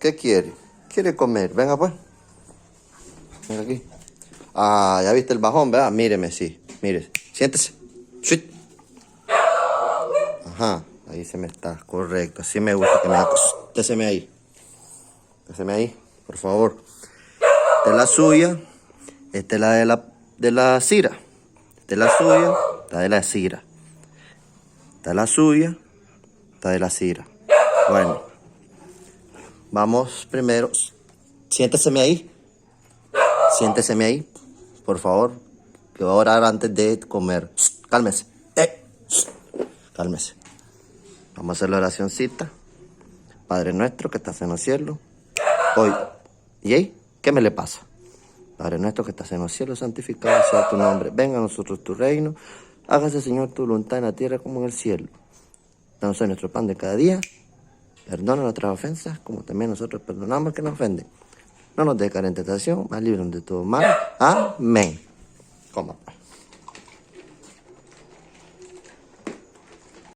¿Qué quiere? ¿Quiere comer? Venga pues. Venga aquí. Ah, ya viste el bajón, ¿verdad? Míreme, sí. Mire. Siéntese. ¡Sweet! Ajá. Ahí se me está. Correcto. Así me gusta que me acostéseme ahí. Acostéseme ahí, por favor. Esta es la suya. Esta es la de la Cira. Esta es la suya. Esta de la Cira. Esta es la suya. Esta de la Cira. Bueno. Vamos primero. Siénteseme ahí. Siénteseme ahí, por favor. Que voy a orar antes de comer. Cálmese. Cálmese. Vamos a hacer la oracióncita. Padre nuestro que estás en los cielos. Hoy. ¿Y ahí? ¿Qué me le pasa? Padre nuestro que estás en los cielos, santificado sea tu nombre. Venga a nosotros tu reino. Hágase, Señor, tu voluntad en la tierra como en el cielo. Danos hoy nuestro pan de cada día. Perdona nuestras ofensas, como también nosotros perdonamos al que nos ofende. No nos dejes caer en tentación, mas líbranos de todo mal. Amén. Coma.